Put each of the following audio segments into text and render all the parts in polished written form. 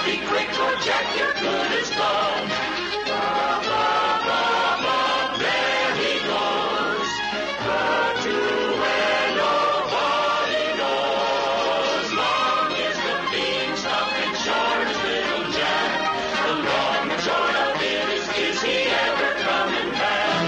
be quick or Jack, your good is gone. There he goes. But to where nobody knows. Long is the beanstalk and short is little Jack. The long and short of it is he ever coming back?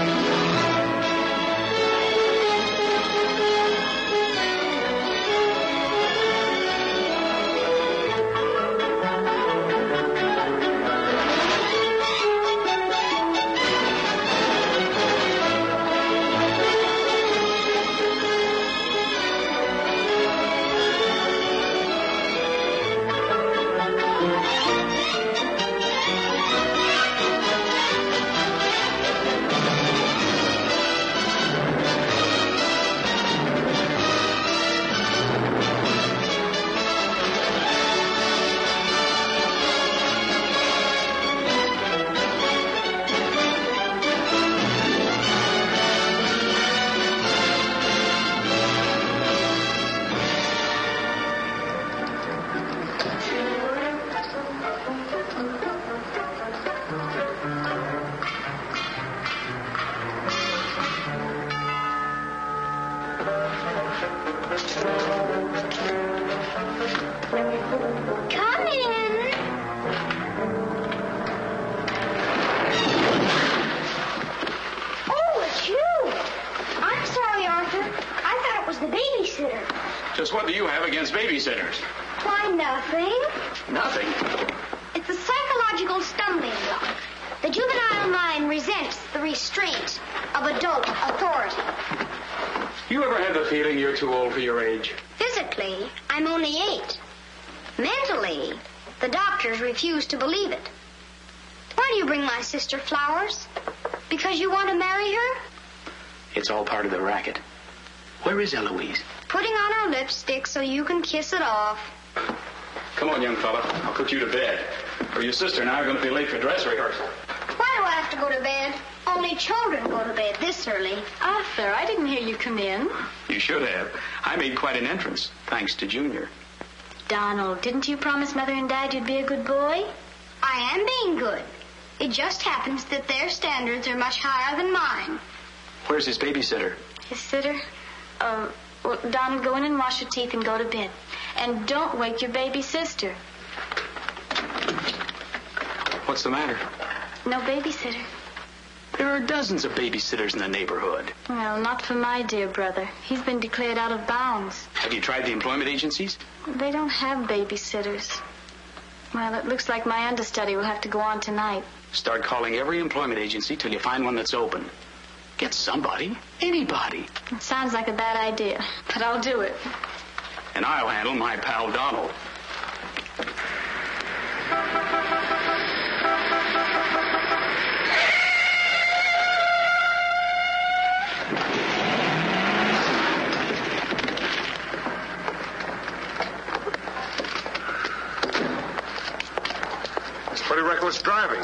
Come in. Oh, it's you. I'm sorry, Arthur. I thought it was the babysitter. Just what do you have against babysitters? Why, nothing. Nothing. It's a psychological stumbling block. The juvenile mind resents the restraint of adult authority. You ever had the feeling you're too old for your age? Physically, I'm only 8. Mentally, the doctors refuse to believe it. Why do you bring my sister flowers? Because you want to marry her? It's all part of the racket. Where is Eloise? Putting on her lipstick so you can kiss it off. Come on, young fella. I'll put you to bed. Or your sister and I are going to be late for dress rehearsal. Why do I have to go to bed? Only children go to bed this early. Arthur, I didn't hear you come in. You should have. I made quite an entrance, thanks to Junior. Donald, didn't you promise Mother and Dad you'd be a good boy? I am being good. It just happens that their standards are much higher than mine. Where's his babysitter? His sitter? Well, Donald, go in and wash your teeth and go to bed. And don't wake your baby sister. What's the matter? No babysitter. There are dozens of babysitters in the neighborhood. Well, not for my dear brother. He's been declared out of bounds. Have you tried the employment agencies? They don't have babysitters. Well, it looks like my understudy will have to go on tonight. Start calling every employment agency till you find one that's open. Get somebody. Anybody. It sounds like a bad idea, but I'll do it. And I'll handle my pal Donald. Pretty reckless driving.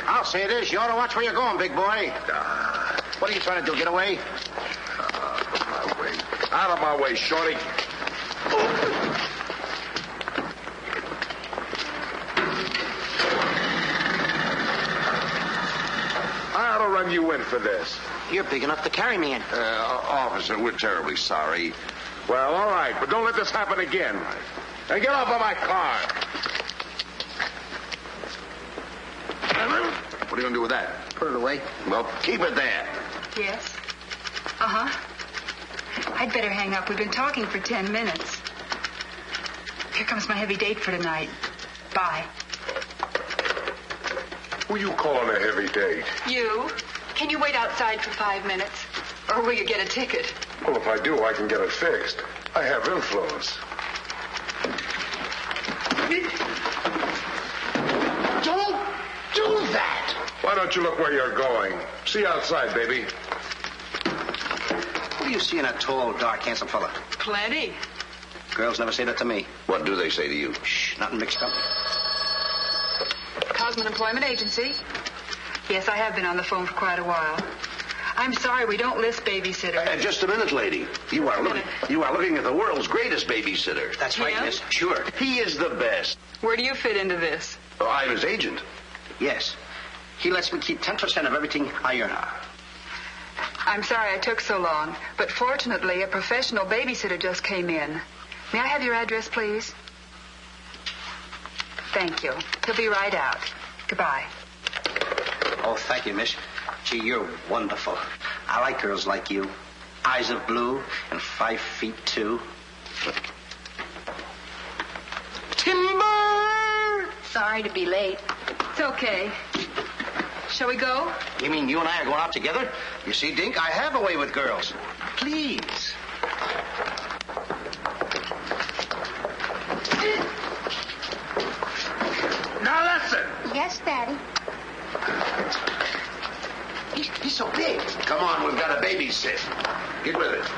I'll say it is. You ought to watch where you're going, big boy. What are you trying to do, get away? Out of my way, shorty. I ought to run you in for this. You're big enough to carry me in. Officer, we're terribly sorry. Well, all right, but don't let this happen again. And get off of my car. What are you going to do with that? Put it away. Well, keep it there. Yes? Uh-huh. I'd better hang up. We've been talking for 10 minutes. Here comes my heavy date for tonight. Bye. Who you calling a heavy date? You? Can you wait outside for 5 minutes? Or will you get a ticket? Well, if I do, I can get it fixed. I have influence. Don't do that. Why don't you look where you're going? See you outside, baby. What do you see in a tall, dark, handsome fella? Plenty. Girls never say that to me. What do they say to you? Shh, nothing mixed up. Cosman Employment Agency. Yes, I have been on the phone for quite a while. I'm sorry, we don't list babysitters. Just a minute, lady. You are looking at the world's greatest babysitter. That's right, Yeah? miss. Sure. He is the best. Where do you fit into this? Oh, I'm his agent. Yes. He lets me keep 10% of everything I earn. I'm sorry I took so long, but fortunately, a professional babysitter just came in. May I have your address, please? Thank you. He'll be right out. Goodbye. Oh, thank you, miss. Gee, you're wonderful. I like girls like you. Eyes of blue and 5'2". Timber! Sorry to be late. It's okay. Shall we go? You mean you and I are going out together? You see, Dink, I have a way with girls. Please. Now listen. Yes, Daddy. He's so big. Come on, we've got to babysit. Get with it.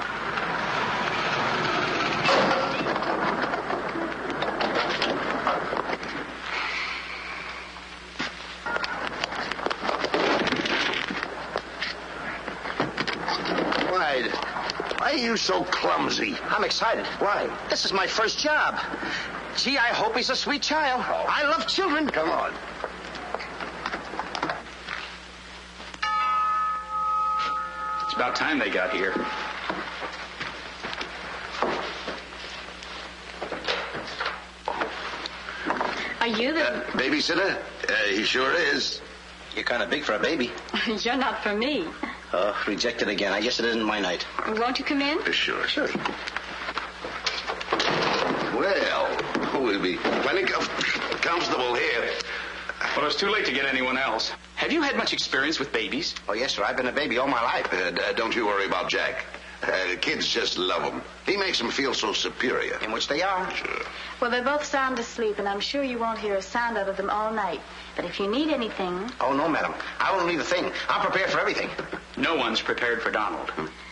Why are you so clumsy? I'm excited. Why? This is my first job. Gee, I hope he's a sweet child. Oh. I love children. Come on. It's about time they got here. Are you the... Babysitter? He sure is. You're kind of big for a baby. You're not for me. Oh, rejected again. I guess it isn't my night. Won't you come in? Sure. Well, we'll be plenty comfortable here. Well, it's too late to get anyone else. Have you had much experience with babies? Oh, yes, sir. I've been a baby all my life. Don't you worry about Jack. Kids just love him. He makes them feel so superior. In which they are. Sure. Well, they're both sound asleep, and I'm sure you won't hear a sound out of them all night. But if you need anything... Oh, no, madam. I won't need a thing. I'm prepared for everything. No one's prepared for Donald.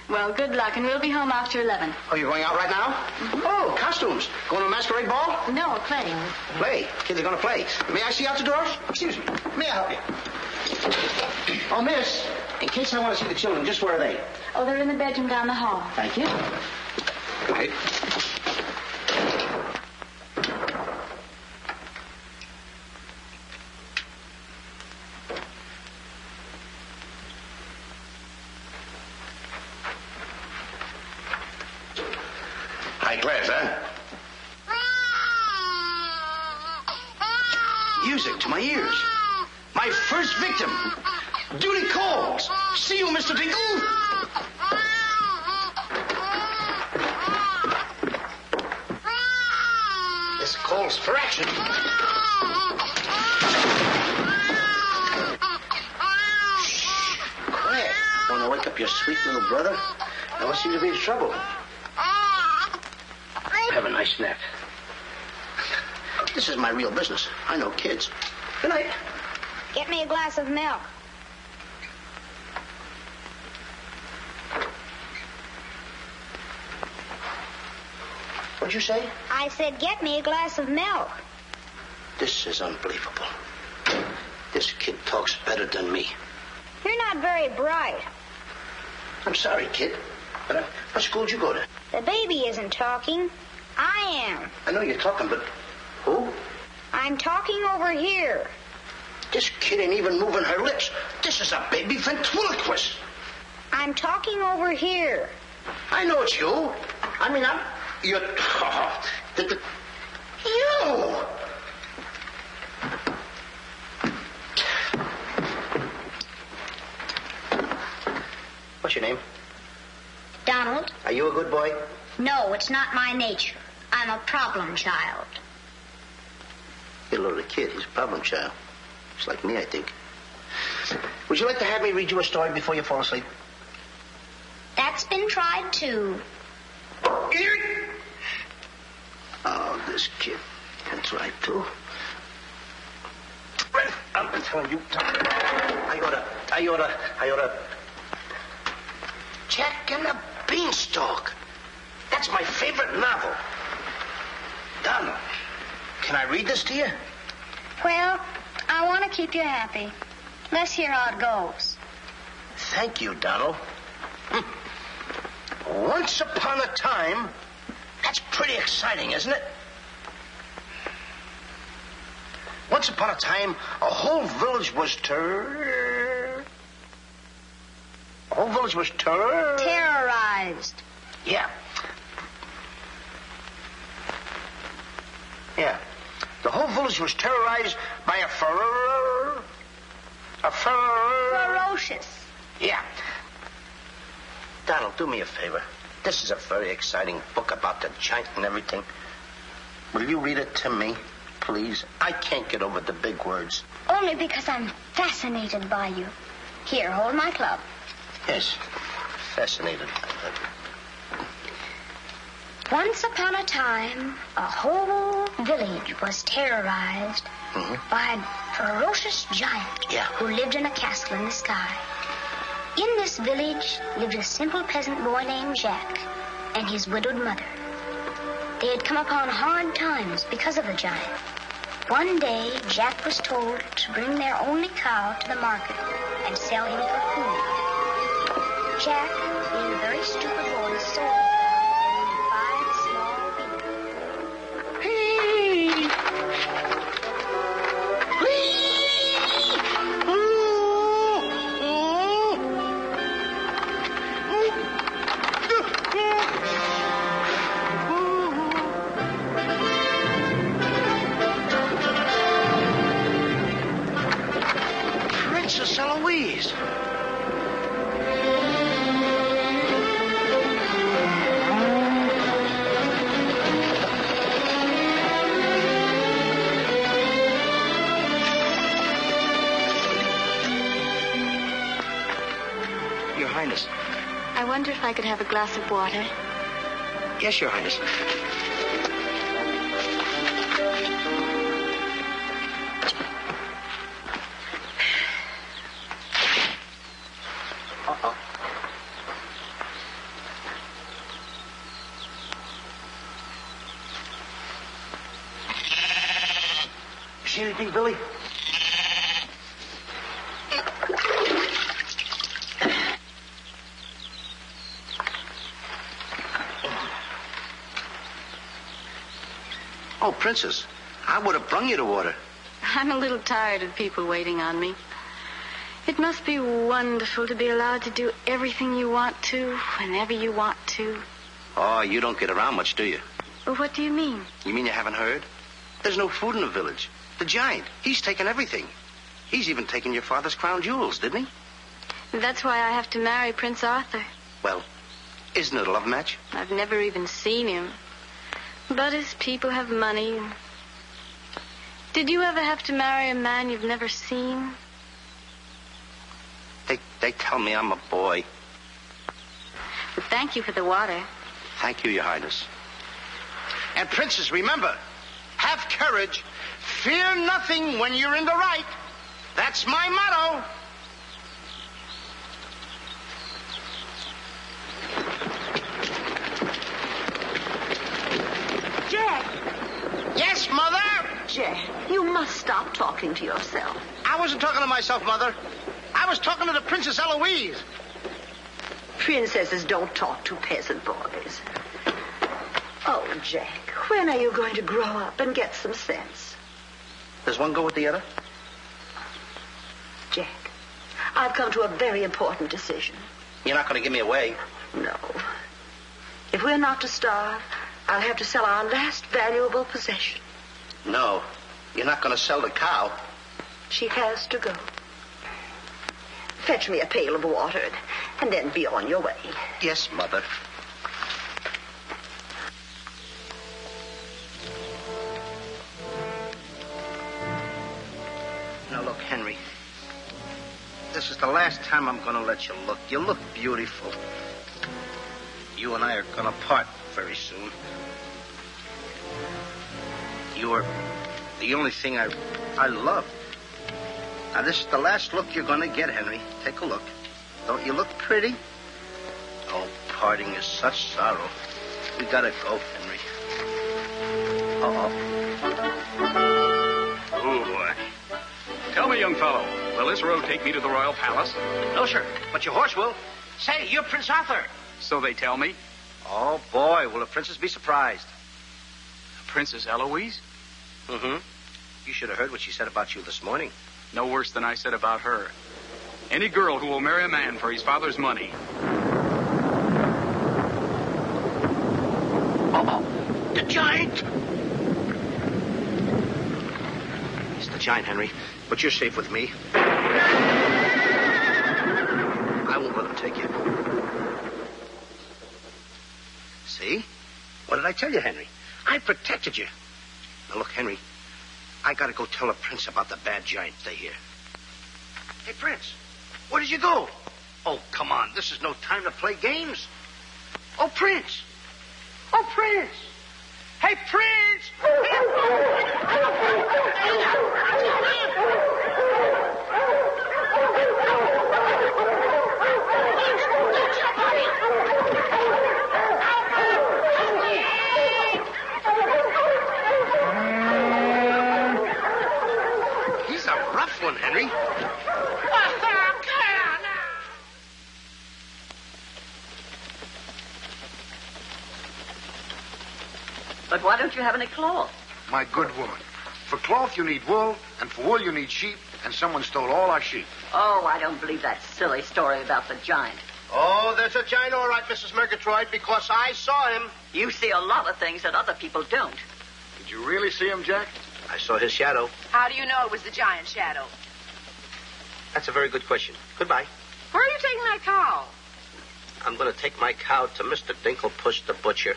Well, good luck, and we'll be home after 11. Oh, you're going out right now? Mm-hmm. Oh, costumes. Going to a masquerade ball? No, playing. Play. Kids are going to play. May I see out the doors? Excuse me. May I help you? Oh, miss, in case I want to see the children, just where are they? Oh, they're in the bedroom down the hall. Thank you. Good night. High class, huh? Music to my ears. My first victim. Duty calls. See you, Mr. Dinkel. This calls for action. Shh. Quiet. Want to wake up your sweet little brother? No one seems to be in trouble. Have a nice nap. This is my real business. I know kids. Good night. Get me a glass of milk. What'd you say? I said, get me a glass of milk. This is unbelievable. This kid talks better than me. You're not very bright. I'm sorry, kid. But what school did you go to? The baby isn't talking. I am. I know you're talking, but who? I'm talking over here. This kid ain't even moving her lips. This is a baby ventriloquist. I'm talking over here. I know it's you. I mean, you're... You! What's your name? Donald? Are you a good boy? No, it's not my nature. I'm a problem child. You're a little kid. He's a problem child. Just like me, I think. Would you like to have me read you a story before you fall asleep? That's been tried, too. Oh, this kid can try, too. I'm telling you. I oughta... Jack and the Beanstalk. That's my favorite novel. Donald, can I read this to you? Well, I want to keep you happy. Let's hear how it goes. Thank you, Donald. Once upon a time... That's pretty exciting, isn't it? Once upon a time, a whole village was terrorized. Yeah. Yeah. The whole village was terrorized by a Ferocious. Yeah. Donald, do me a favor. This is a very exciting book about the giant and everything. Will you read it to me, please? I can't get over the big words. Only because I'm fascinated by you. Here, hold my club. Yes, fascinated. Once upon a time, a whole village was terrorized by a ferocious giant who lived in a castle in the sky. In this village lived a simple peasant boy named Jack and his widowed mother. They had come upon hard times because of the giant. One day, Jack was told to bring their only cow to the market and sell him for food. Jack, being a very stupid boy, sold him for 5 small beans. Princess Eloise. Your Highness. I wonder if I could have a glass of water. Yes, Your Highness. Uh-oh. See anything, Billy? Oh, Princess, I would have brung you the water. I'm a little tired of people waiting on me. It must be wonderful to be allowed to do everything you want to, whenever you want to. Oh, you don't get around much, do you? Well, what do you mean? You mean you haven't heard? There's no food in the village. The giant, he's taken everything. He's even taken your father's crown jewels, didn't he? That's why I have to marry Prince Arthur. Well, isn't it a love match? I've never even seen him. But his people have money. Did you ever have to marry a man you've never seen? They tell me I'm a boy. But thank you for the water. Thank you, Your Highness. And, Princess, remember, have courage. Fear nothing when you're in the right. That's my motto. Jack! Yes, Mother? Jack, you must stop talking to yourself. I wasn't talking to myself, Mother. I was talking to the Princess Eloise. Princesses don't talk to peasant boys. Oh, Jack, when are you going to grow up and get some sense? Does one go with the other? Jack, I've come to a very important decision. You're not going to give me away. No. If we're not to starve, I'll have to sell our last valuable possession. No, you're not going to sell the cow. She has to go. Fetch me a pail of water and then be on your way. Yes, Mother. Now, look, Henry. This is the last time I'm going to let you look. You look beautiful. You and I are going to part very soon. You're the only thing I love. Now, this is the last look you're going to get, Henry. Take a look. Don't you look pretty? Oh, parting is such sorrow. We gotta go, Henry. Uh-oh. Oh, boy. Tell me, young fellow, will this road take me to the royal palace? No, sir, but your horse will. Say, you're Prince Arthur. So they tell me. Oh, boy, will the princess be surprised. Princess Eloise? Mm-hmm. You should have heard what she said about you this morning. No worse than I said about her. Any girl who will marry a man for his father's money. Uh-oh. The giant! It's the giant, Henry. But you're safe with me. I won't let him take you. See? What did I tell you, Henry? I protected you. Now, look, Henry, I gotta go tell the prince about the bad giant they hear. Hey, Prince, where did you go? Oh, come on. This is no time to play games. Oh, Prince. Oh, Prince. Hey, Prince. He's a rough one, Henry. But why don't you have any cloth? My good woman. For cloth, you need wool, and for wool, you need sheep, and someone stole all our sheep. Oh, I don't believe that silly story about the giant. Oh, there's a giant, all right, Mrs. Murgatroyd, because I saw him. You see a lot of things that other people don't. Did you really see him, Jack? I saw his shadow. How do you know it was the giant shadow? That's a very good question. Goodbye. Where are you taking that cow? I'm going to take my cow to Mr. Dinkelpuss, the butcher.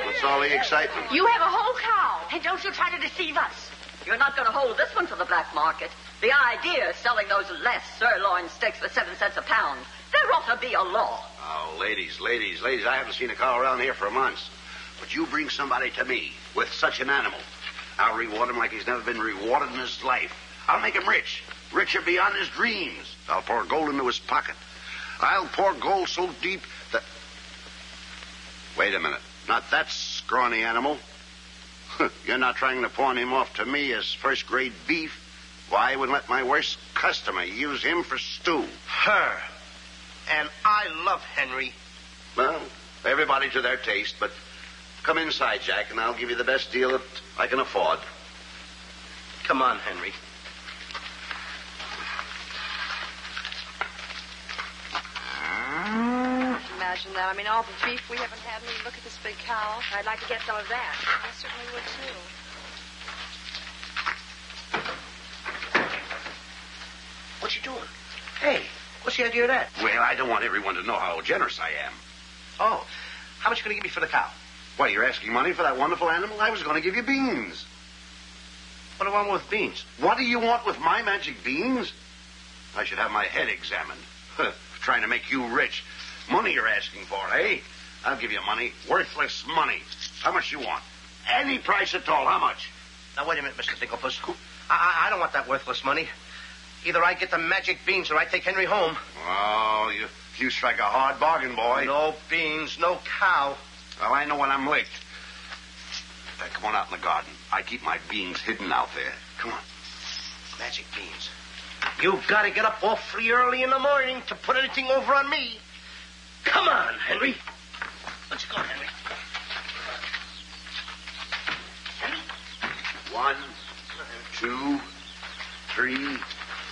What's all the excitement? You have a whole cow. Hey, don't you try to deceive us. You're not going to hold this one to the black market. The idea is selling those less sirloin steaks for 7 cents a pound. There ought to be a law. Oh, ladies, I haven't seen a cow around here for months. But you bring somebody to me with such an animal, I'll reward him like he's never been rewarded in his life. I'll make him rich, richer beyond his dreams. I'll pour gold into his pocket. I'll pour gold so deep that... Wait a minute. Not that scrawny animal. You're not trying to pawn him off to me as first-grade beef. Why, I would let my worst customer use him for stew. Her. And I love Henry. Well, everybody to their taste, but come inside, Jack, and I'll give you the best deal that I can afford. Come on, Henry. Imagine that. I mean, all the beef we haven't had. I mean, look at this big cow. I'd like to get some of that. I certainly would, too. What you doing? Hey, what's the idea of that? Well, I don't want everyone to know how generous I am. Oh, how much are you going to give me for the cow? Why, you're asking money for that wonderful animal? I was going to give you beans. What do I want with beans? What do you want with my magic beans? I should have my head examined. Trying to make you rich. Money you're asking for, eh? I'll give you money. Worthless money. How much you want? Any price at all. How much? Now, wait a minute, Mr. Dinkelpuss. I don't want that worthless money. Either I get the magic beans or I take Henry home. Oh, you strike a hard bargain, boy. No beans, no cow. Well, I know when I'm licked. Come on out in the garden. I keep my beans hidden out there. Come on. Magic beans. You've got to get up awfully early in the morning to put anything over on me. Come on, Henry. Let's go, Henry. Henry? 1, 2, 3,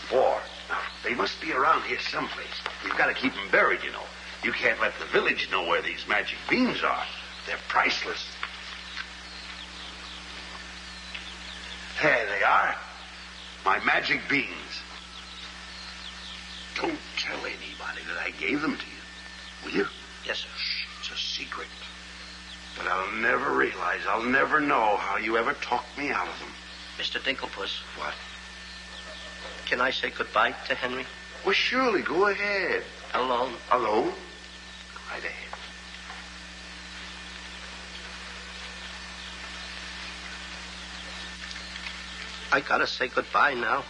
4. Now, they must be around here someplace. We've got to keep them buried, you know. You can't let the village know where these magic beans are. They're priceless. There they are. My magic beans. Don't tell anybody that I gave them to you. Will you? Yes, sir. Shh, it's a secret. But I'll never realize, I'll never know how you ever talked me out of them. Mr. Dinkelpuss. What? Can I say goodbye to Henry? Well, surely, go ahead. Alone? Alone? Go right ahead. I gotta say goodbye now.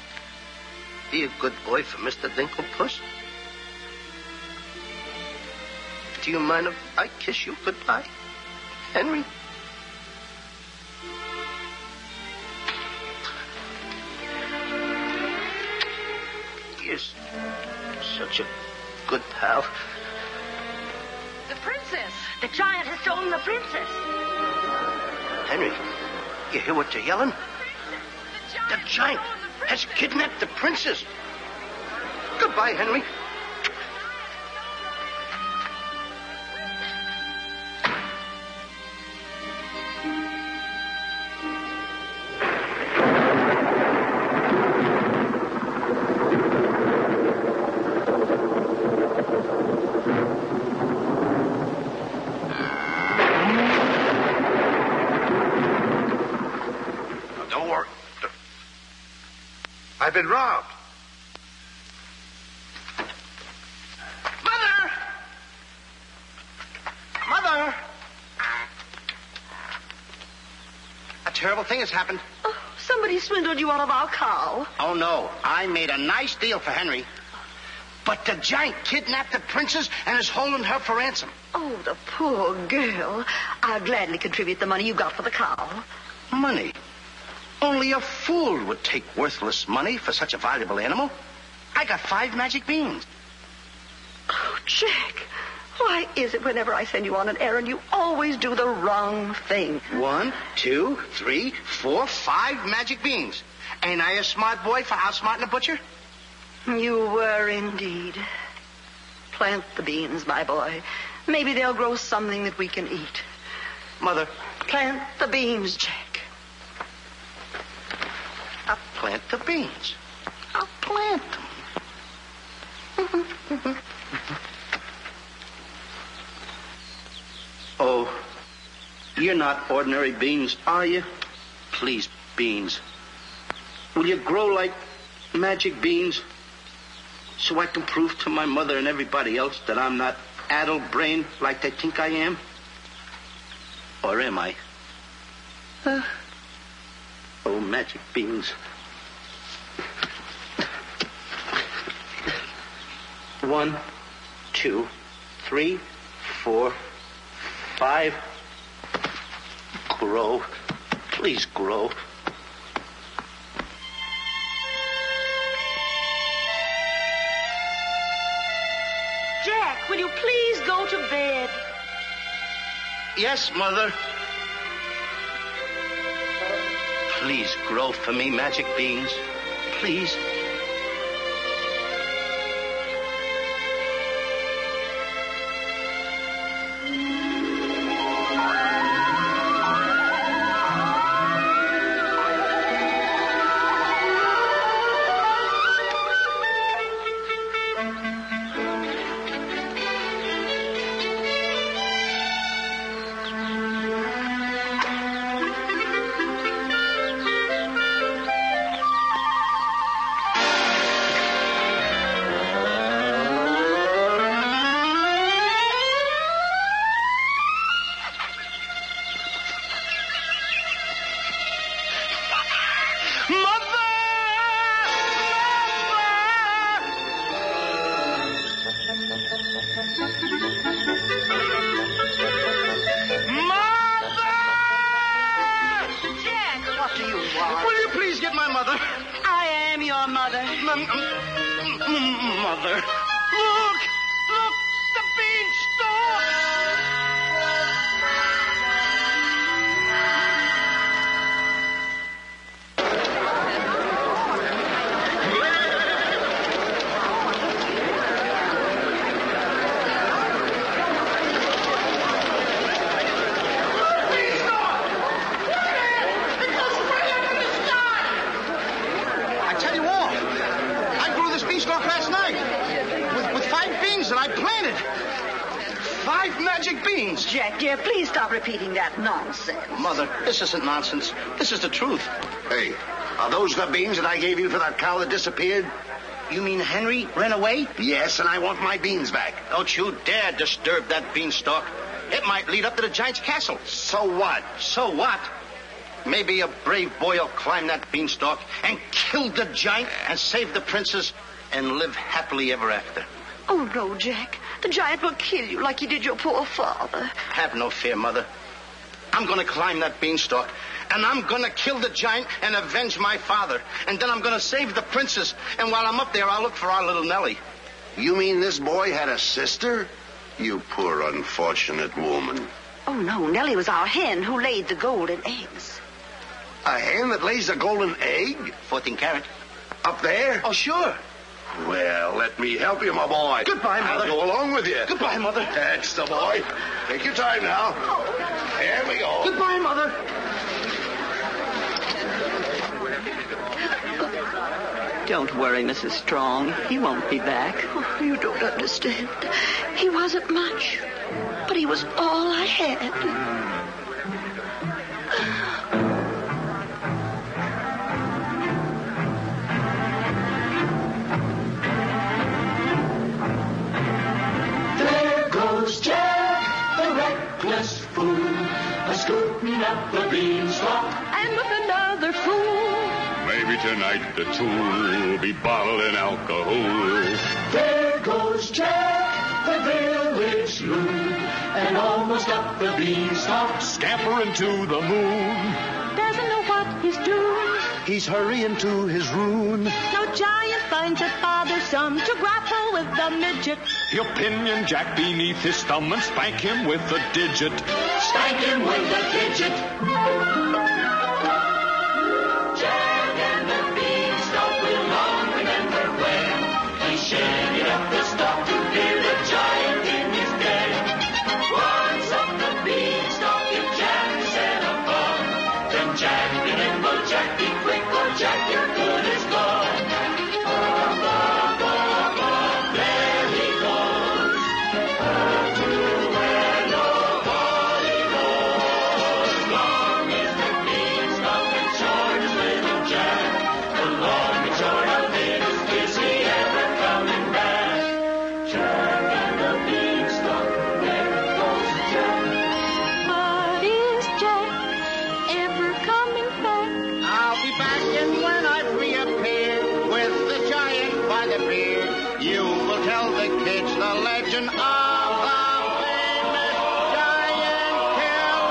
Be a good boy for Mr. Dinkelpuss. Do you mind if I kiss you goodbye, Henry? Yes. Such a good pal. The princess. The giant has stolen the princess. Henry, you hear what they're yelling? The giant has kidnapped the princess. Goodbye, Henry. I've been robbed. Mother! Mother! A terrible thing has happened. Oh, somebody swindled you out of our cow. Oh, no. I made a nice deal for Henry. But the giant kidnapped the princess and is holding her for ransom. Oh, the poor girl. I'll gladly contribute the money you got for the cow. Money? Only a fool would take worthless money for such a valuable animal. I got 5 magic beans. Oh, Jack, why is it whenever I send you on an errand, you always do the wrong thing? 1, 2, 3, 4, 5 magic beans. Ain't I a smart boy for outsmarting a butcher? You were indeed. Plant the beans, my boy. Maybe they'll grow something that we can eat. Mother. Plant the beans, Jack. I'll plant the beans. I'll plant them. Oh, you're not ordinary beans, are you? Please, beans. Will you grow like magic beans so I can prove to my mother and everybody else that I'm not addle-brained like they think I am? Or am I? Oh, magic beans. 1, 2, 3, 4, 5. Grow. Please grow. Jack, will you please go to bed? Yes, Mother. Please grow for me, magic beans. Please. Mother. Look! Look! The beanstalk! I tell you all, I grew this beanstalk last night with 5 beans that I planted. 5 magic beans. Jack, dear, please stop repeating that nonsense. Mother, this isn't nonsense. This is the truth. Hey, are those the beans that I gave you for that cow that disappeared? You mean Henry ran away? Yes, and I want my beans back. Don't you dare disturb that beanstalk. It might lead up to the giant's castle. So what? So what? Maybe a brave boy will climb that beanstalk and kill the giant and save the princess and live happily ever after. Oh, no, Jack. The giant will kill you like he did your poor father. Have no fear, Mother. I'm going to climb that beanstalk, and I'm going to kill the giant and avenge my father. And then I'm going to save the princess. And while I'm up there, I'll look for our little Nellie. You mean this boy had a sister? You poor unfortunate woman. Oh, no. Nellie was our hen who laid the golden eggs. A hen that lays a golden egg? 14 carat. Up there? Oh, sure. Well, let me help you, my boy. Goodbye, Mother. I'll go along with you. Goodbye, Mother. That's the boy. Take your time now. There we go. Goodbye, Mother. Don't worry, Mrs. Strong. He won't be back. Oh, you don't understand. He wasn't much, but he was all I had. There goes Jack, the reckless fool, a-scooting up the beanstalk. And with another fool. Maybe tonight the tool will be bottling alcohol. There goes Jack, the village loon, and almost up the beanstalk. Scampering to the moon. Doesn't know what he's doing. He's hurrying to his ruin. No giant finds it bothersome to grapple with the midget. He'll pinion Jack beneath his thumb and spank him with a digit. Spank him with a digit. Jack and the beanstalk will long remember when he shaded up the stalk to hear the giant in his den. Once up the beanstalk, if Jack set a fun, then Jack, remember Jack, be quick, or Jack, your good is gone. Up, up, up, up, there he goes, up to where nobody knows. Long is the beanstalk and short is little Jack. The long and short of it is he ever coming back? Jack and the beanstalk, there goes Jack. But is Jack ever coming back? I'll be back in when I reappear with the giant by the beard. You will tell the kids the legend of the famous giant killer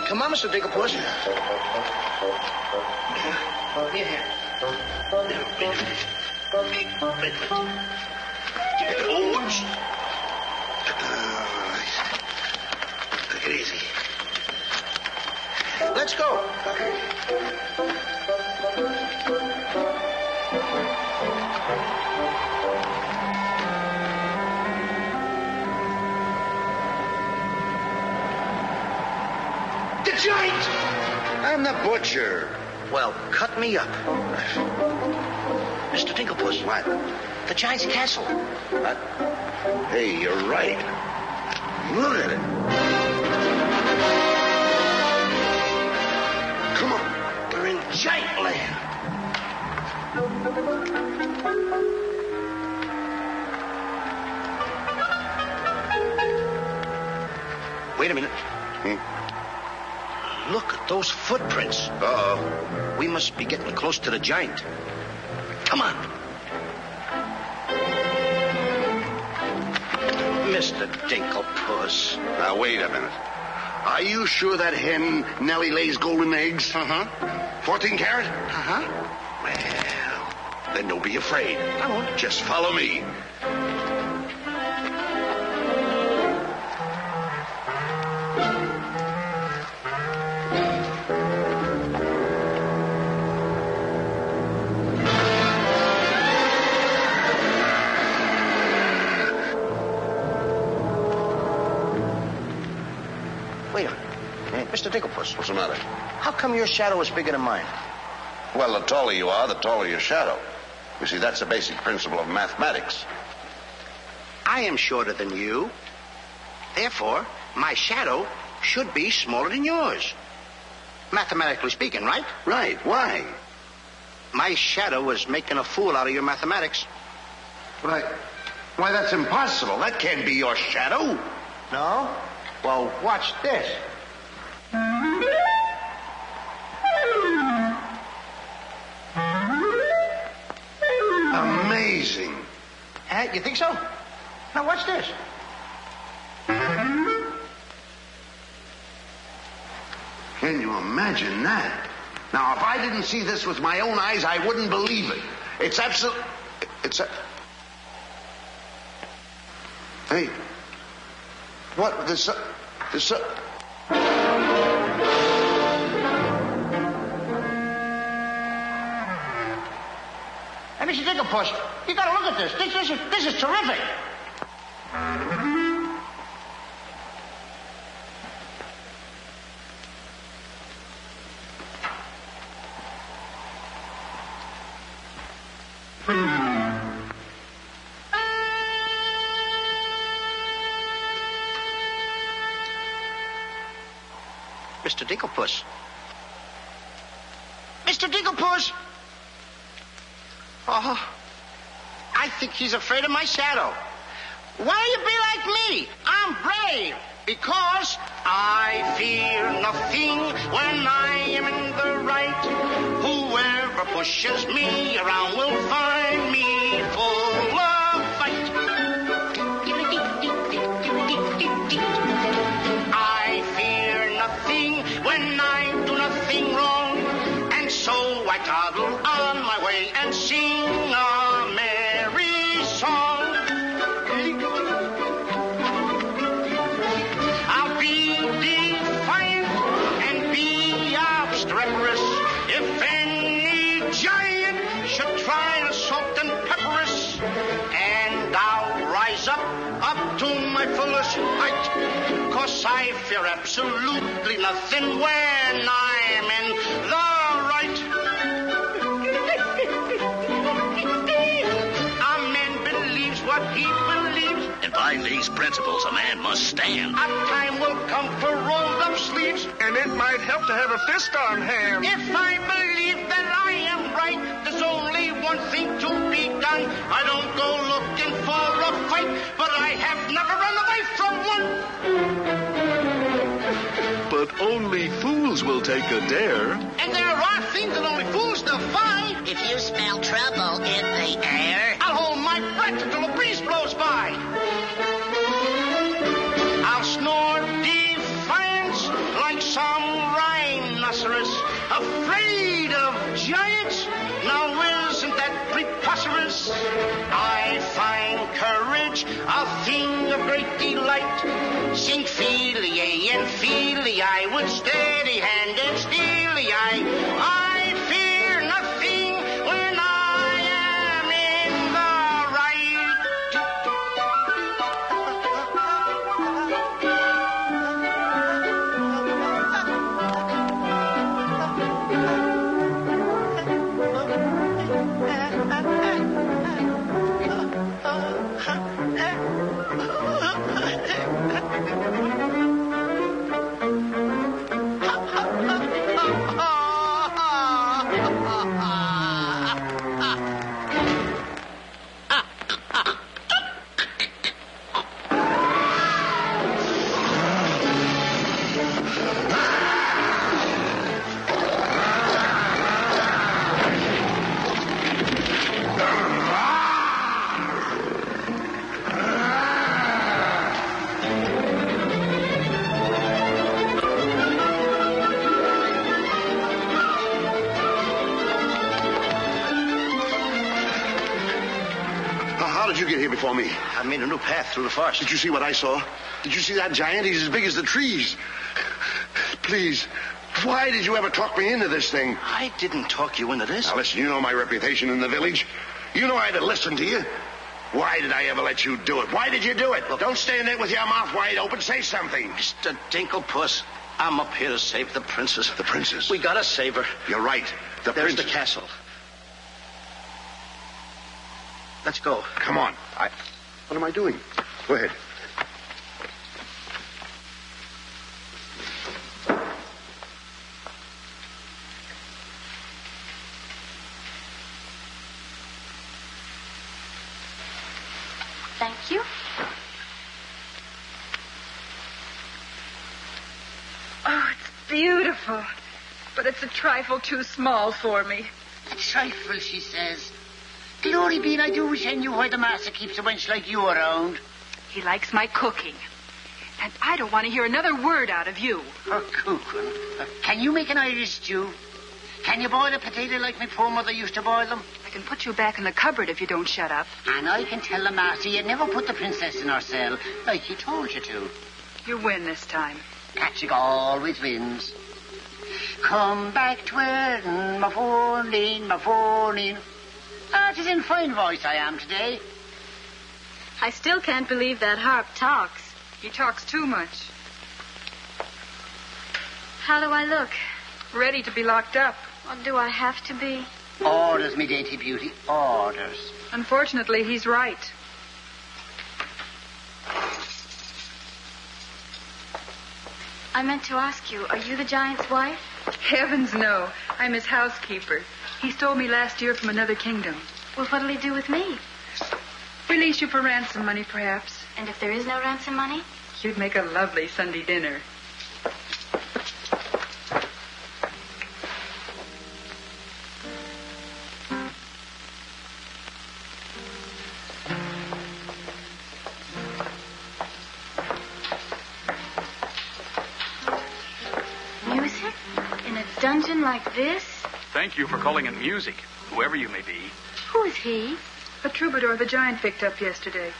Come on, Mr. Dinkelpuss. Here. Oops. Take it easy. Let's go. The giant! I'm the butcher. Well, cut me up. Mr. Dinkelpuss. What? The giant's castle. What? Hey, you're right. Look at it. Come on. We're in giant land. Wait a minute. Look at those footprints. Uh-oh. We must be getting close to the giant. Come on. Mr. Dinkelpuss. Now, wait a minute. Are you sure that hen Nellie lays golden eggs? Uh-huh. 14 carat? Uh-huh. Well, then don't be afraid. I won't. Just follow me. Dinkelpuss. What's the matter? How come your shadow is bigger than mine? Well, the taller you are, the taller your shadow. You see, that's a basic principle of mathematics. I am shorter than you. Therefore, my shadow should be smaller than yours. Mathematically speaking, right? Right. Why? My shadow was making a fool out of your mathematics. Why, that's impossible. That can't be your shadow. No? Well, watch this. Amazing. You think so? Now, watch this. Can you imagine that? Now, if I didn't see this with my own eyes, I wouldn't believe it. It's absolute... Hey. What? This... Hey, Mr. Dinkelpuss, you gotta look at this. This is terrific. Mr. Dinkelpuss. Mr. Dinkelpuss! Oh, I think he's afraid of my shadow. Why do you be like me? I'm brave because I fear nothing when I am in the right. Whoever pushes me around will find me full of fight. I fear nothing when I do nothing wrong, and so I toddle on my way and sing a merry song. I'll be defiant and be obstreperous if any giant should try to salt and pepper us, and I'll rise up to my fullest height, 'cause I fear absolutely nothing when I'm in the right. A man believes what he believes, and by these principles a man must stand. A time will come for rolled up sleeves, and it might help to have a fist on hand. If I believe that I am right, there's only one thing to be done. I don't go looking for a fight, but I have never run away from one. But only fools will take a dare. And there are things that only fools defy. If you smell trouble in the air, I'll hold my breath until a breeze blows by. I'll snore defiance like some rhinoceros, afraid of giants. Now isn't that preposterous? I find courage a thing of great delight. Sing Feely and Feely, I with steady hand and steely eye. I fear nothing when I am in the right. For me. I made a new path through the forest. Did you see what I saw? Did you see that giant? He's as big as the trees. Please, why did you ever talk me into this thing? I didn't talk you into this. Now listen, you know my reputation in the village. You know I'd have listened to you. Why did I ever let you do it? Why did you do it? Look, don't stand there with your mouth wide open. Say something. Mr. Dinkelpuss, I'm up here to save the princess. The princess? We gotta save her. You're right. There's princess. the castle. Let's go. Come on. What am I doing? Go ahead. Thank you. Oh, it's beautiful. But it's a trifle too small for me. A trifle, she says. Glory be, and I do wish I knew why the master keeps a wench like you around. He likes my cooking. And I don't want to hear another word out of you. Oh, cooking. Can you make an Irish stew? Can you boil a potato like my poor mother used to boil them? I can put you back in the cupboard if you don't shut up. And I can tell the master you never put the princess in her cell, like he told you to. You win this time. Patrick always wins. Come back twirling my phone-in, my phone-in. Ah, 'tis in fine voice I am today. I still can't believe that harp talks. He talks too much. How do I look? Ready to be locked up. Or do I have to be? Orders, me dainty beauty, orders. Unfortunately, he's right. I meant to ask you, are you the giant's wife? Heavens, no. I'm his housekeeper. He stole me last year from another kingdom. Well, what'll he do with me? Release you for ransom money, perhaps. And if there is no ransom money? You'd make a lovely Sunday dinner. Music? In a dungeon like this? Thank you for calling it music, whoever you may be. Who is he? A troubadour the giant picked up yesterday.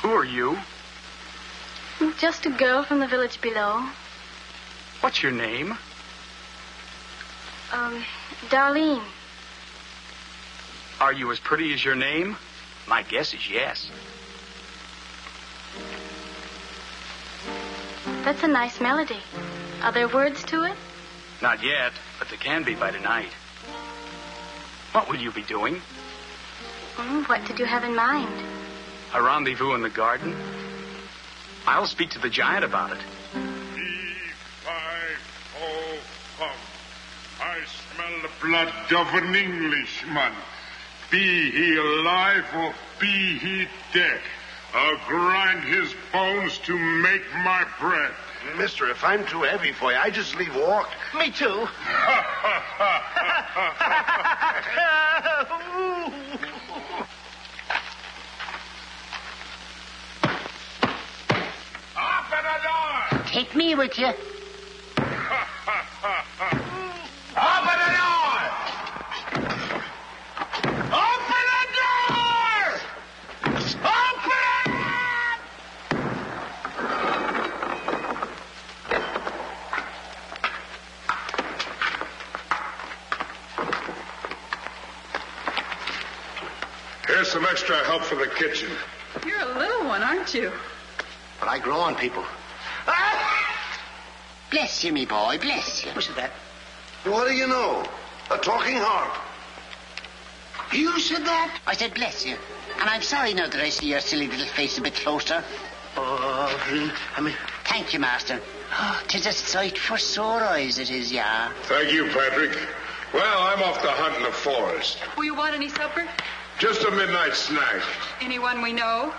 Who are you? Just a girl from the village below. What's your name? Darlene. Are you as pretty as your name? My guess is yes. That's a nice melody. Are there words to it? Not yet, but there can be by tonight. What will you be doing? What did you have in mind? A rendezvous in the garden? I'll speak to the giant about it. E-5-O, come. I smell the blood of an Englishman. Be he alive or be he dead, I'll grind his bones to make my bread. Mister, if I'm too heavy for you, I just leave walk. Me too. Open the door! Take me with you. Open the door! Open the door! Open! Here's some extra help for the kitchen. You're a little one, aren't you? But I grow on people. Bless you, me boy, bless you. Who said that? What do you know? A talking harp. You said that? I said bless you. And I'm sorry now that I see your silly little face a bit closer. Oh, I mean... Thank you, master. Oh, 'tis a sight for sore eyes, it is, yeah. Thank you, Patrick. Well, I'm off to hunt in the forest. Will you want any supper? Just a midnight snack. Anyone we know?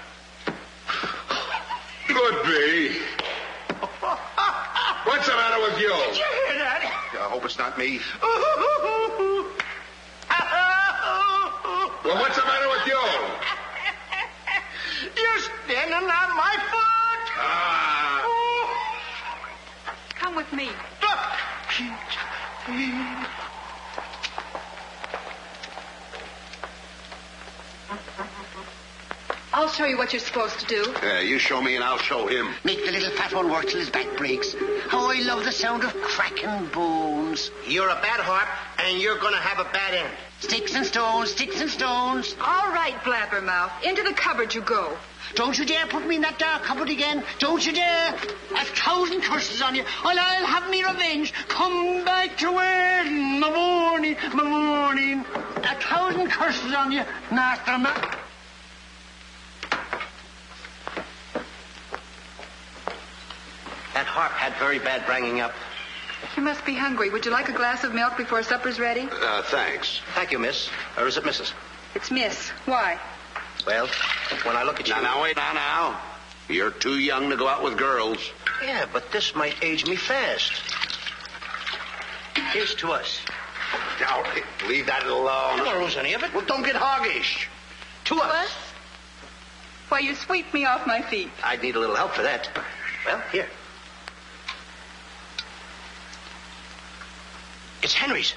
Could be. What's the matter with you? Did you hear that? I hope it's not me. Well, what's the matter with you? You're standing on my foot. Come with me. I'll show you what you're supposed to do. Yeah, you show me and I'll show him. Make the little fat one work till his back breaks. Oh, I love the sound of cracking bones. You're a bad harp, and you're going to have a bad end. Sticks and stones, sticks and stones. All right, Blabbermouth. Into the cupboard you go. Don't you dare put me in that dark cupboard again. Don't you dare. 1,000 curses on you. Well, I'll have me revenge. Come back to where in the morning, 1,000 curses on you, Master Man. That harp had very bad bringing up. You must be hungry. Would you like a glass of milk before supper's ready? Thanks. Thank you, miss. Or is it Mrs.? It's Miss. Why? Well, when I look at you... Now, wait now. You're too young to go out with girls. Yeah, but this might age me fast. Here's to us. Now, leave that alone. I don't lose any of it. Well, don't get hoggish. To us. Why, you sweep me off my feet. I'd need a little help for that. Well, here. It's Henry's.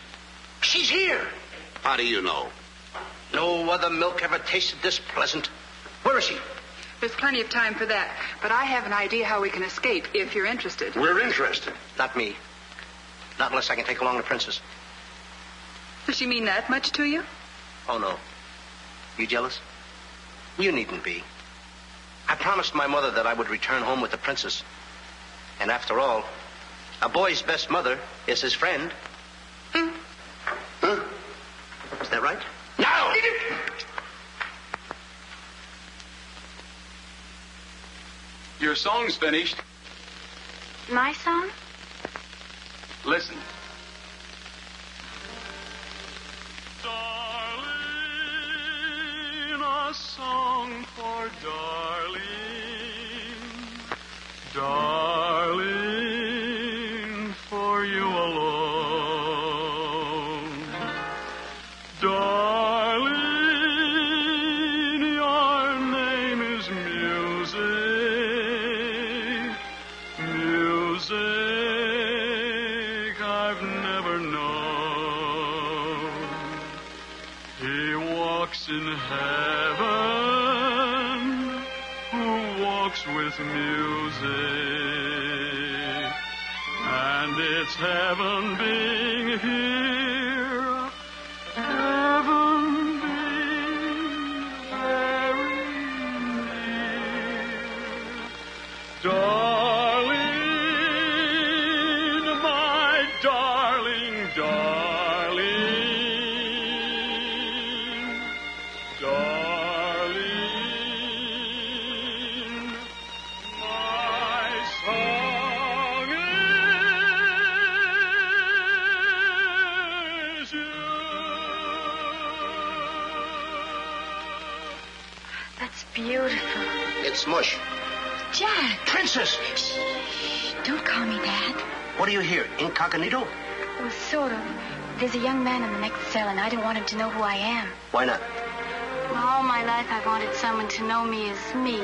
She's here. How do you know? No other milk ever tasted this pleasant. Where is she? There's plenty of time for that. But I have an idea how we can escape, if you're interested. We're interested. Not me. Not unless I can take along the princess. Does she mean that much to you? Oh, no. You jealous? You needn't be. I promised my mother that I would return home with the princess. And after all, a boy's best mother is his friend. Huh? Is that right? No! Your song's finished. My song? Listen. Darlene, a song for Darlene. Darlene, for you alone. Darlene, your name is music. Music I've never known. He walks in heaven, who walks with music. And it's heaven being here, heaven being very near. Darling, my darling, darling, darling, my song is you. That's beautiful. It's mush. Jack. Princess! Shh. Don't call me that. What do you hear? Incognito? Well, sort of. There's a young man in the next cell, and I don't want him to know who I am. Why not? All my life I've wanted someone to know me as me,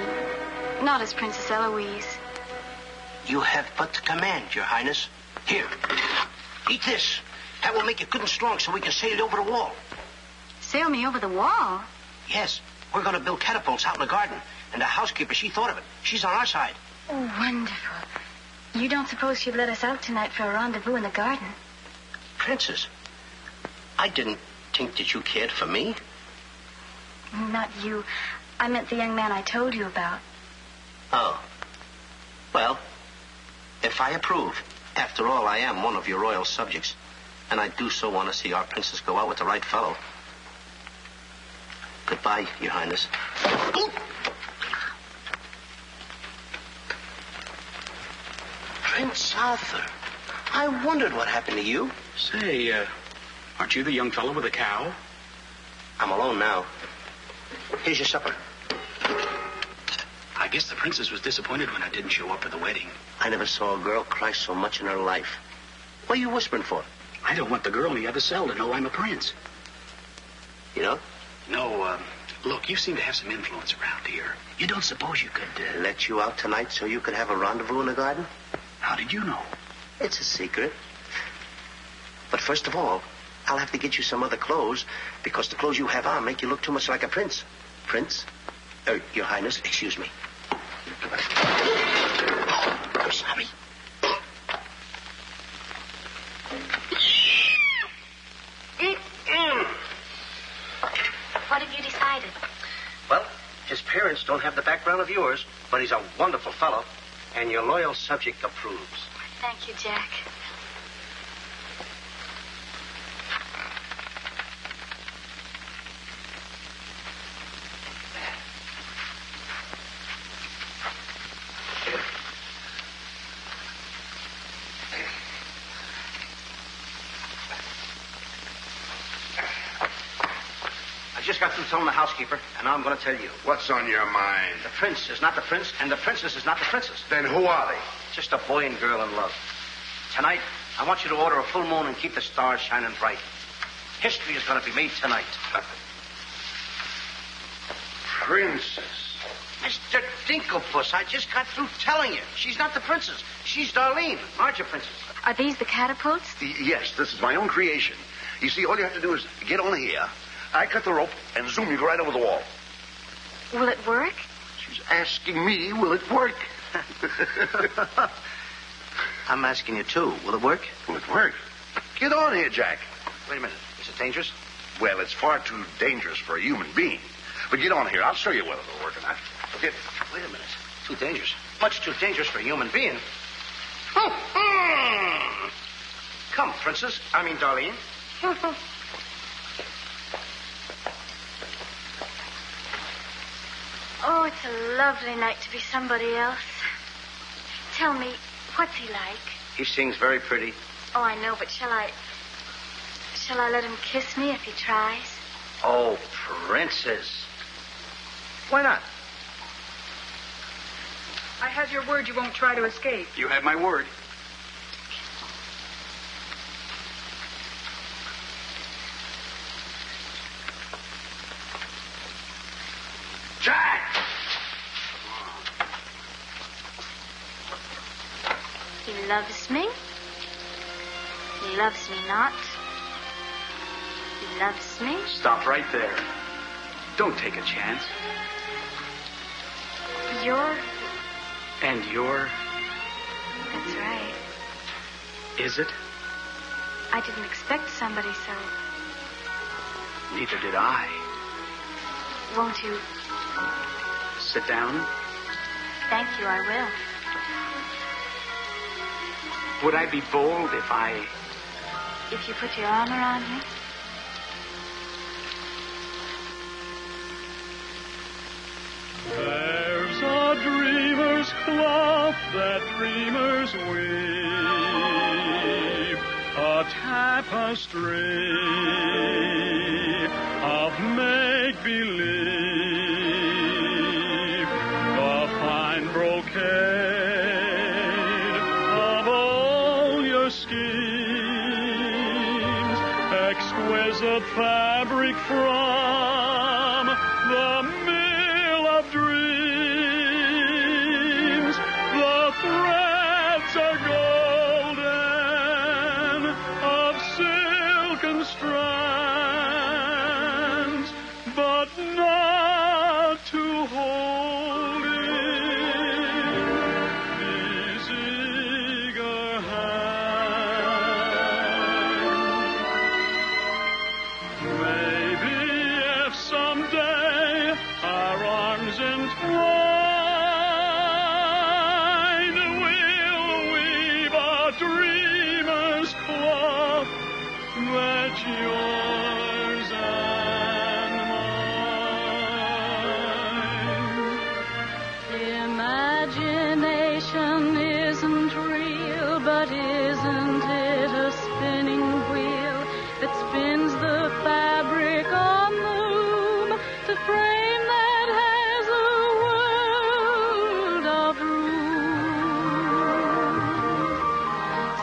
not as Princess Eloise. You have but to command, Your Highness. Here, eat this. That will make you good and strong so we can sail you over the wall. Sail me over the wall? Yes, we're going to build catapults out in the garden. And the housekeeper, she thought of it. She's on our side. Oh, wonderful. You don't suppose she'd let us out tonight for a rendezvous in the garden? Princess, I didn't think that you cared for me. Not you. I meant the young man I told you about. Oh. Well, if I approve, after all, I am one of your royal subjects. And I do so want to see our princess go out with the right fellow. Goodbye, Your Highness. Prince Arthur, I wondered what happened to you. Say, aren't you the young fellow with the cow? I'm alone now. Here's your supper. I guess the princess was disappointed when I didn't show up for the wedding. I never saw a girl cry so much in her life. What are you whispering for? I don't want the girl in the other cell to know I'm a prince. You know? No, look, you seem to have some influence around here. You don't suppose you could... Let you out tonight so you could have a rendezvous in the garden? How did you know? It's a secret. But first of all, I'll have to get you some other clothes, because the clothes you have on make you look too much like a prince. Prince, Your Highness, excuse me. Oh, I'm sorry. What have you decided? Well, his parents don't have the background of yours, but he's a wonderful fellow, and your loyal subject approves. Thank you, Jack. Just got through telling the housekeeper, and now I'm going to tell you. What's on your mind? The prince is not the prince, and the princess is not the princess. Then who are they? Just a boy and girl in love. Tonight, I want you to order a full moon and keep the stars shining bright. History is going to be made tonight. Princess. Mr. Dinkelpuss, I just got through telling you. She's not the princess. She's Darlene, larger princess. Are these the catapults? Yes, this is my own creation. You see, all you have to do is get on here. I cut the rope, and zoom, you go right over the wall. Will it work? She's asking me, will it work? I'm asking you, too. Will it work? Will it work? Get on here, Jack. Wait a minute. Is it dangerous? Well, it's far too dangerous for a human being. But get on here. I'll show you whether it'll work or not. Wait a minute. Too dangerous. Much too dangerous for a human being. Come, princess. I mean, Darlene. Oh, it's a lovely night to be somebody else. Tell me, what's he like? He sings very pretty. Oh, I know, but shall I let him kiss me if he tries? Oh, princess. Why not? I have your word you won't try to escape. You have my word. Jack! He loves me. He loves me not. He loves me. Stop right there. Don't take a chance. You're... And you're... That's right. Is it? I didn't expect somebody so... Neither did I. Won't you... Sit down. Thank you, I will. Would I be bold if I... If you put your arm around me? There's a dreamer's cloth that dreamers weave, a tapestry of make-believe, the fine brocade of all your schemes, exquisite fabric from the mill of dreams. The threads are golden of silken strands, but not to hold in these eager hands. Maybe if someday our arms entwine, we'll weave a dreamer's cloth that's yours and mine. Imagination isn't real, but isn't it a spinning wheel that spins the fabric on the loom, the frame that has a world of room?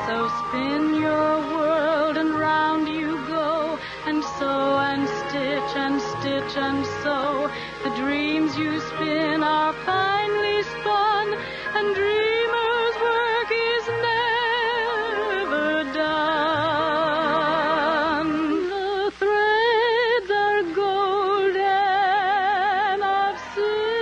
So spin your world and round you go, and sew and stitch and stitch and sew. The dreams you spin are finely spun, and dreamers' work is never done. The threads are golden of silken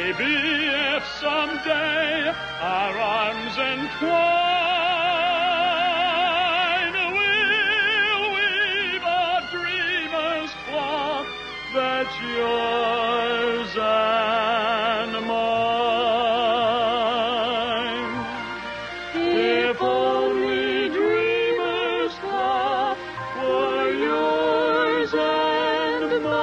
maybe if someday our arms entwine, we'll weave a dreamer's cloth that's yours and mine. If only dreamer's cloth were yours and mine.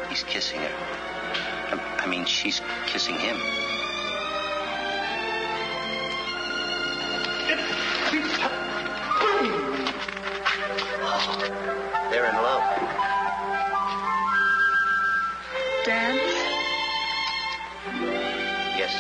He's kissing her. I mean, she's kissing him. They're in love. Dance? Yes.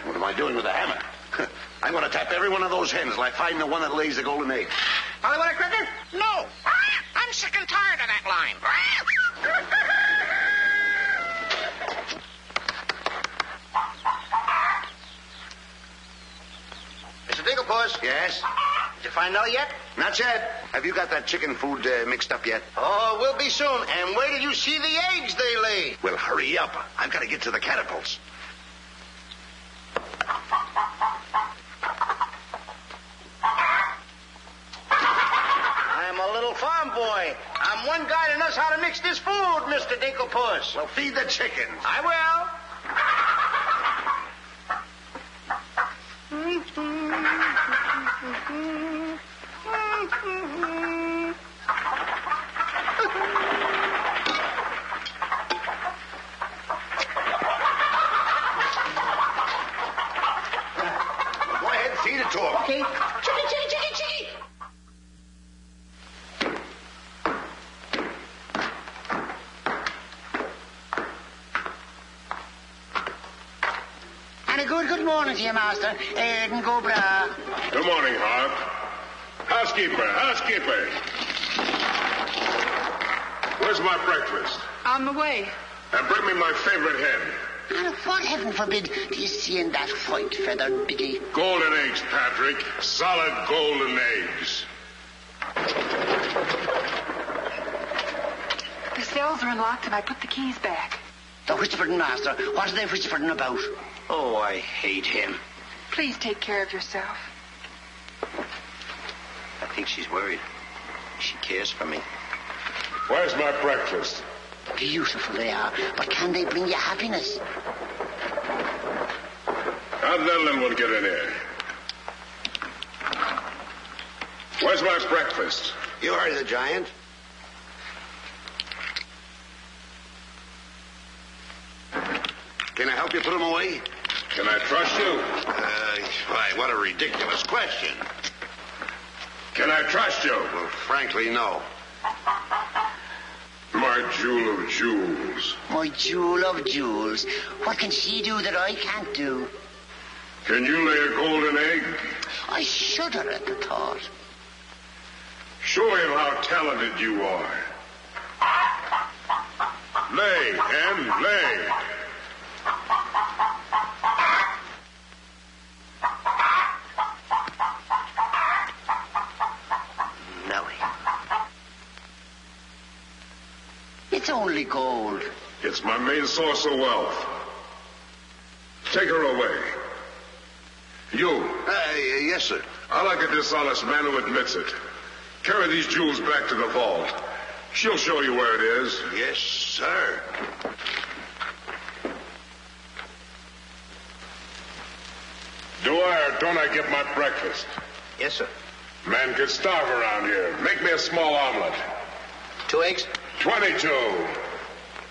What am I doing with a hammer? I'm going to tap every one of those hens till I find the one that lays the golden egg. Hollywood a cricket? No. I'm sick and tired of that line. Mr. Dinkelpuss? Yes? Did you find out yet? Not yet. Have you got that chicken food mixed up yet? Oh, we'll be soon. And where did you see the eggs they lay? Well, hurry up. I've got to get to the catapults. I'm a little farm boy. I'm one guy that knows how to mix this food, Mr. Dinkelpuss. Well, feed the chickens. I will. Go ahead, feed it to them. Okay. Chicky, chicky, chicky, chicky. And a good morning to you, Master. And go bra. Good morning, Harp. Housekeeper. Where's my breakfast? On the way. And bring me my favorite hen. And what, heaven forbid, do you see in that white-feathered biggie? Golden eggs, Patrick. Solid golden eggs. The cells are unlocked and I put the keys back. The whispering, Master. What are they whispering about? Oh, I hate him. Please take care of yourself. I think she's worried. She cares for me. Where's my breakfast? Beautiful they are, but can they bring you happiness? How'd that little one get in here? Where's my breakfast? You heard the giant. Can I help you put him away? Can I trust you? Why, what a ridiculous question. Can I trust you? Well, frankly, no. My jewel of jewels. My jewel of jewels. What can she do that I can't do? Can you lay a golden egg? I shudder at the thought. Show him how talented you are. Lay, hen, lay. It's only gold. It's my main source of wealth. Take her away. You. Yes, sir. I like a dishonest man who admits it. Carry these jewels back to the vault. She'll show you where it is. Yes, sir. Do I or don't I get my breakfast? Yes, sir. Man could starve around here. Make me a small omelet. 2 eggs? 22.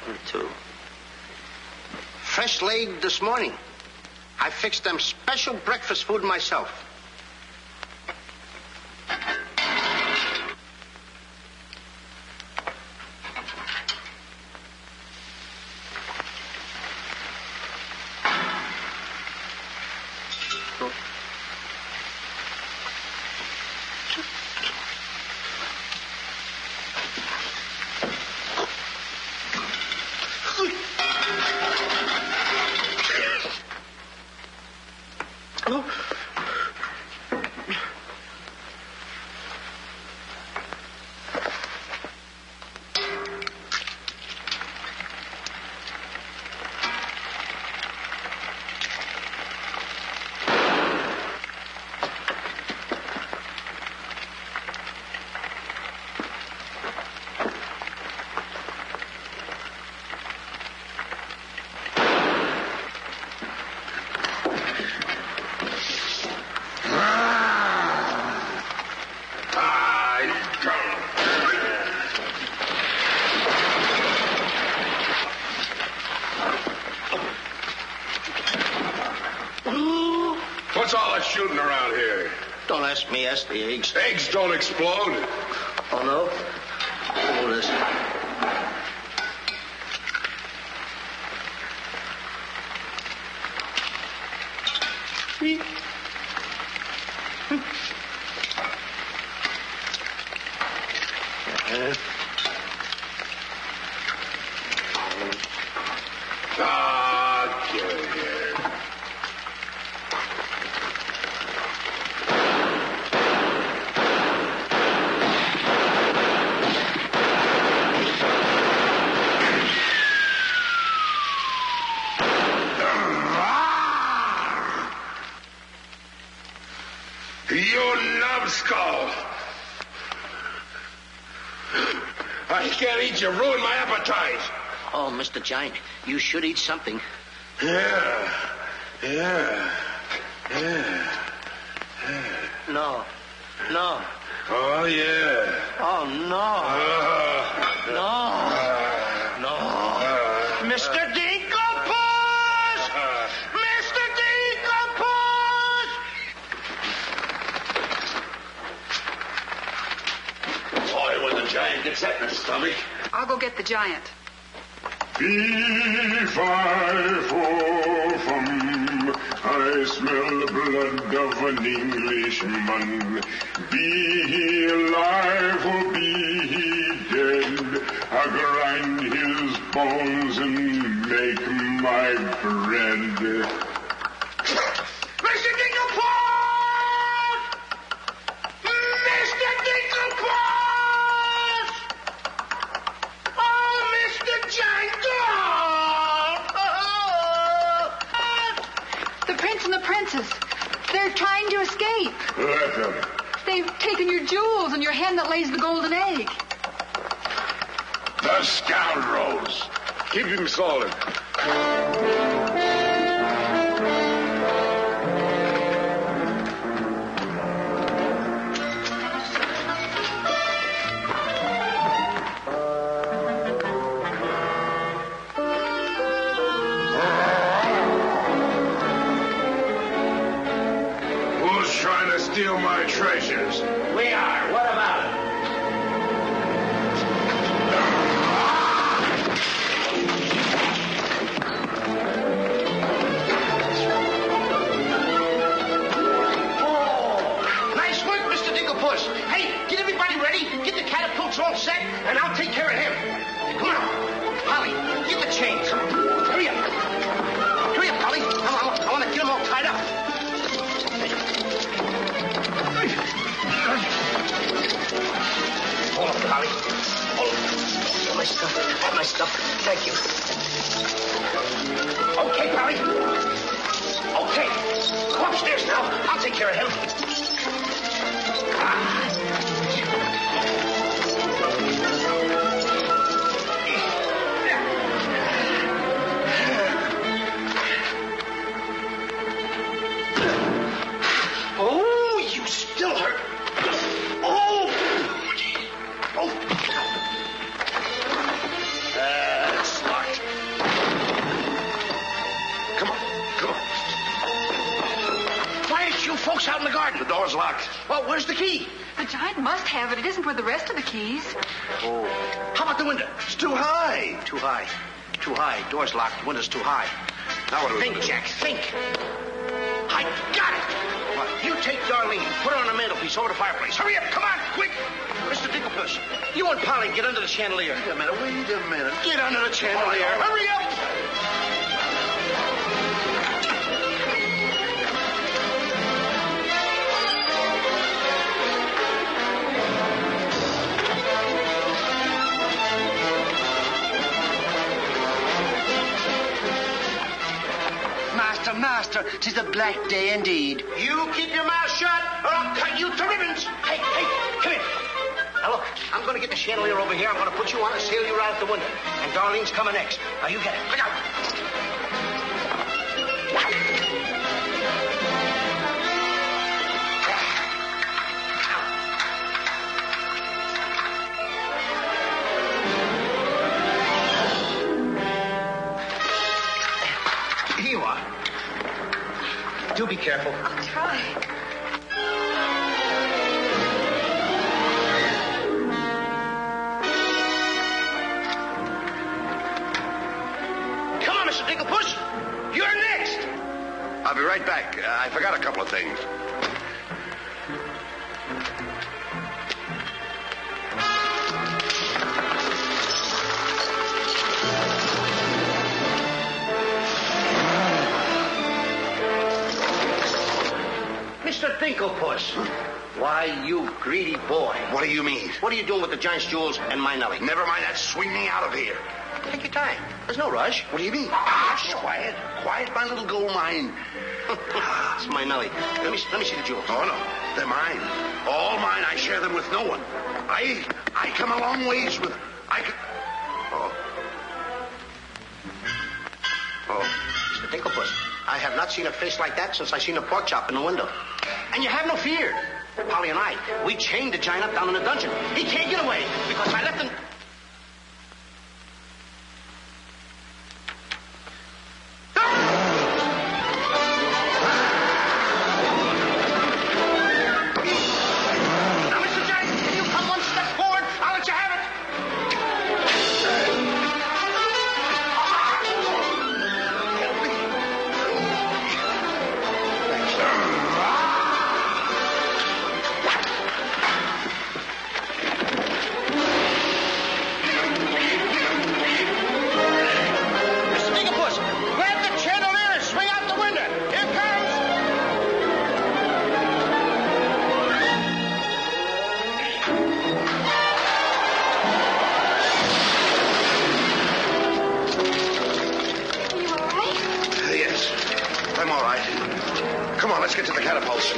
22. Fresh laid this morning. I fixed them special breakfast food myself. What's all that shooting around here? Don't ask me, ask the eggs. Eggs don't explode. Oh, no? Oh, listen. Get in here. You numbskull! I can't eat you. Ruin my appetite. Oh, Mr. Giant, you should eat something. Yeah. No. No. Oh, yeah. Oh, no. No. Mr. Dinkelpuss! Mr. Dinkelpuss! Boy, when the giant gets that in his stomach. I'll go get the giant. Fee-fi-fo-fum, I smell the blood of an Englishman. Be he alive or be he dead, I grind his bones and make my bread. Mr. Dinkelpuss! Mr. Dinkelpuss! Oh, Mr. Dinkel! The prince and the princess. They're trying to escape. Let them. They've taken your jewels and your hen that lays the golden egg. The scoundrels. Keep him solid. Who's trying to steal my treasures? We are. What about it? Nice work, Mr. Dinkelpuss. Hey, get everybody ready. Get the catapults all set, and I'll take care of him. Come on. Polly, get the chains. Hurry up. Hurry up, Polly. I want to get them all tied up. Hold up, Polly. Hold up. Get my stuff. Have my stuff. Thank you. Okay, Polly. Okay. Go upstairs now. I'll take care of him. Oh, you still hurt. Oh. Oh. That's locked. Come on. Come on. Why aren't you folks out in the garden? The door's locked. Well, where's the key? The giant must have it. It isn't with the rest of the keys. Oh. How about the window? It's too high. Too high. Too high. Door's locked. The window's too high. Now what do we Think, do? Jack. Think. I got it. What? You take Darlene. Put her on the mantelpiece over the fireplace. Hurry up. Come on. Quick. Mr. Dinkelpuss, you and Polly get under the chandelier. Wait a minute. Get under the chandelier. Hurry up. Master, 'tis a black day indeed. You keep your mouth shut, or I'll cut you to ribbons. Hey, come here. Now, look, I'm going to get the chandelier over here. I'm going to put you on and sail you right out the window. And Darlene's coming next. Now, you get it. Look out. Here you are. Do be careful. I'll try. Come on, Mr. Dinkelpuss. You're next. I'll be right back. I forgot a couple of things. Mr. Dinkelpuss. Why, you greedy boy. What do you mean? What are you doing with the giant's jewels and my Nellie? Never mind that. Swing me out of here. Take your time. There's no rush. What do you mean? Quiet. Quiet, my little gold mine. It's my Nellie. Let me see the jewels. Oh, no. They're mine. All mine. I share them with no one. I come a long ways with... Oh. Mr. Dinkelpuss, I have not seen a face like that since I seen a pork chop in the window. And you have no fear. Polly and I, we chained the giant up down in the dungeon. He can't get away because I left him... all right. Come on, let's get to the catapults.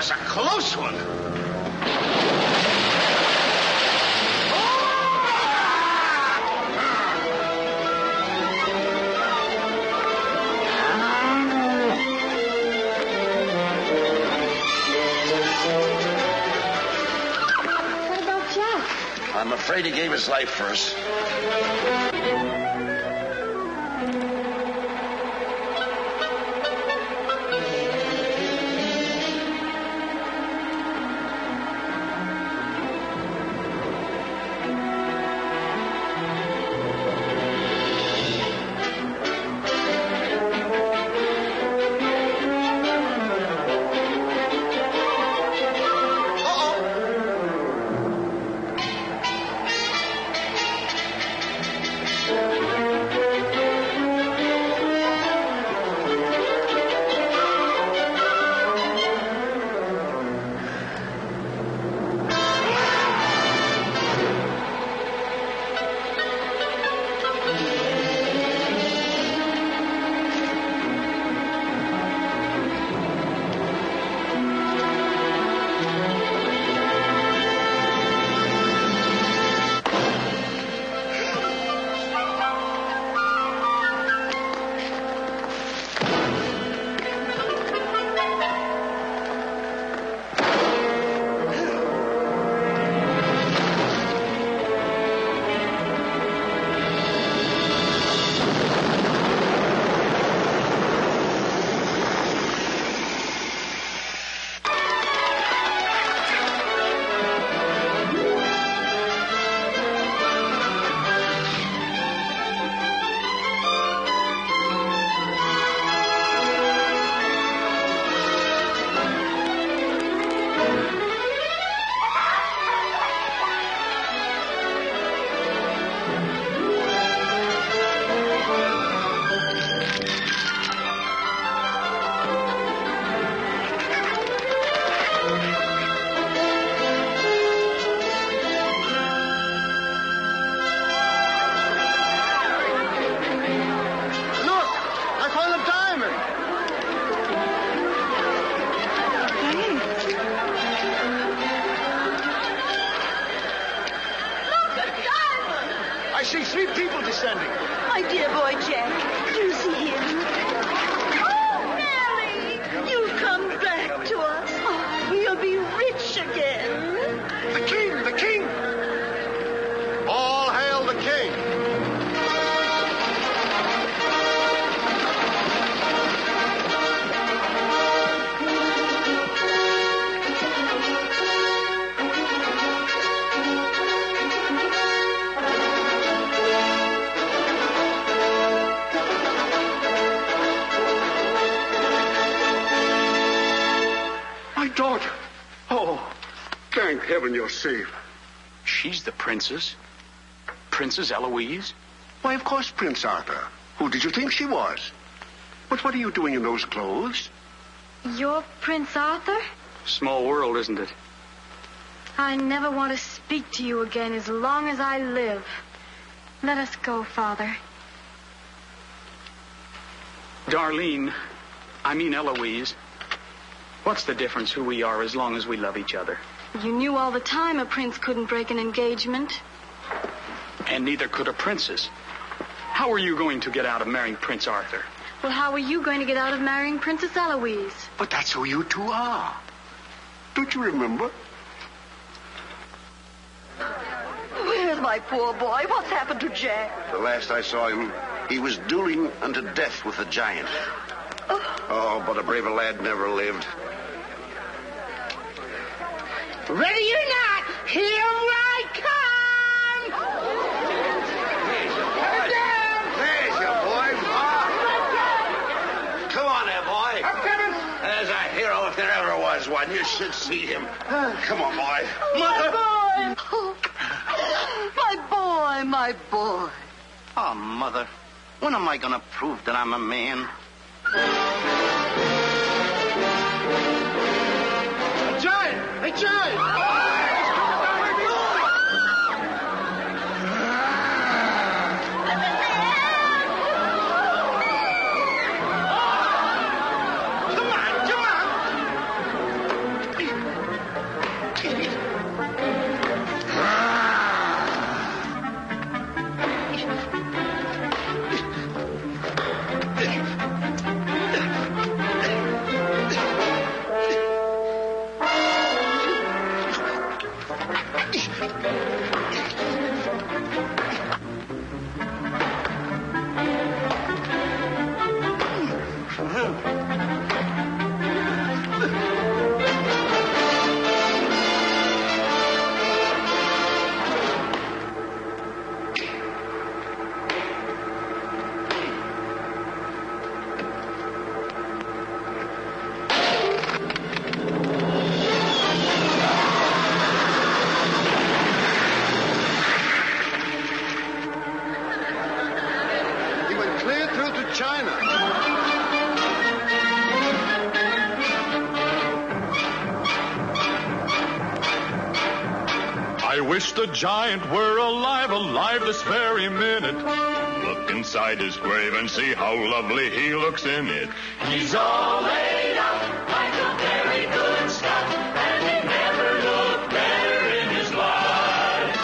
was a close one. What about Jack? I'm afraid he gave his life for us. My dear boy, Jack. Do you see him? Oh, Nellie! You've come back to us. Oh, you'll be rich again. The king! The king! All hail the king! Daughter. Oh, thank heaven you're safe. She's the princess. Princess Eloise? Why, of course, Prince Arthur. Who did you think she was? But what are you doing in those clothes? You're Prince Arthur? Small world, isn't it? I never want to speak to you again as long as I live. Let us go, Father. Darlene, I mean Eloise. What's the difference who we are as long as we love each other? You knew all the time a prince couldn't break an engagement. And neither could a princess. How are you going to get out of marrying Prince Arthur? Well, how are you going to get out of marrying Princess Eloise? But that's who you two are. Don't you remember? Where's my poor boy? What's happened to Jack? The last I saw him, he was dueling unto death with a giant. Oh, but a braver lad never lived. Ready or not, here I come! There's your boy. Come on there, boy. I'm coming. There's a hero if there ever was one. You should see him. Come on, boy. My boy! Oh, my boy. Oh, Mother, when am I going to prove that I'm a man? A giant! A giant! I wish the giant were alive this very minute. Look inside his grave and see how lovely he looks in it. He's all laid out like a very good scout, and he never looked better in his life.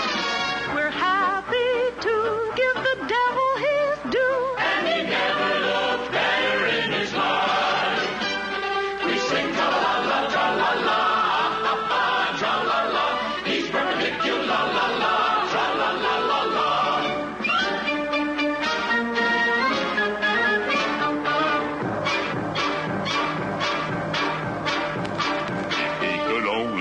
We're happy to give the devil his due, and he never looked better in his life. We sing tra-la-la, tra-la-la, ah-ha-ha, tra-la-la. He's perpendicular, la-la, tra-la-la-la-la.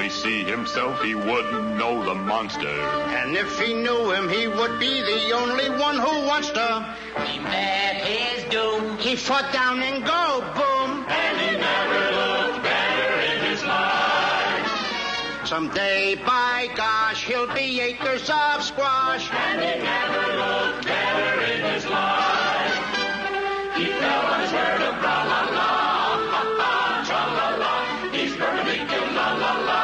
See himself, he wouldn't know the monster. And if he knew him, he would be the only one who wants to. He met his doom. He fought down and go boom. And he never looked better in his life. Someday, by gosh, he'll be acres of squash. And he never looked better in his life. He fell on his word of tra-la-la, ha-ha, tra-la-la. He's perpendicular, la-la-la.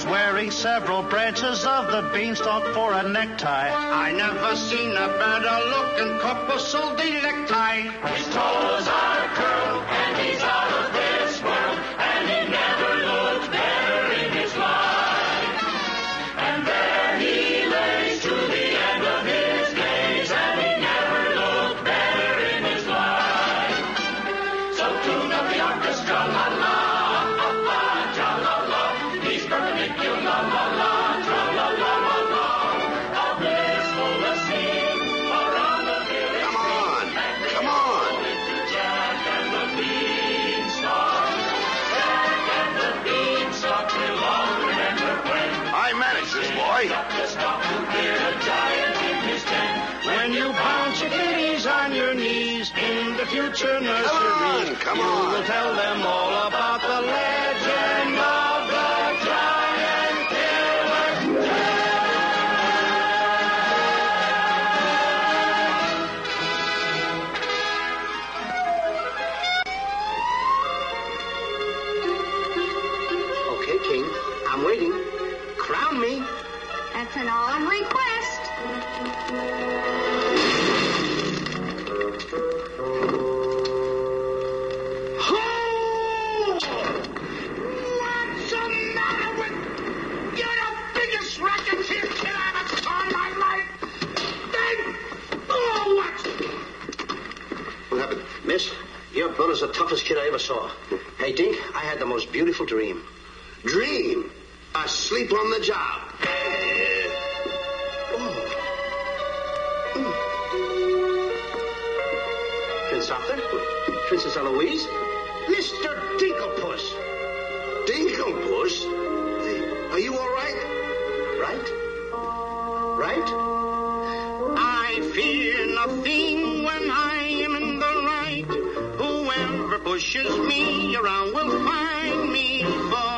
Wearing several branches of the beanstalk for a necktie. I never seen a better looking corpuscle necktie. His toes are curled and he's out of this world, and he never looked better in his life. And there he lays to the end of his days, and he never looked better in his life. So tune up the orchestra, la la. When you bounce your kitties on your knees in the future nursery, come you on. will tell them all about the legend of the giant killer. Okay, King, I'm waiting. Crown me. That's an odd request. What's the matter with... You're the biggest racketeer kid I ever saw in my life. Then... Oh, what? What happened? Miss, your brother's the toughest kid I ever saw. Hey, Dink, I had the most beautiful dream. Dream? Asleep on the job. Prince Arthur? Princess Eloise? Mr. Dinkelpuss. Dinkelpuss? Are you all right? Right? Right? I fear nothing when I am in the right. Whoever pushes me around will find me for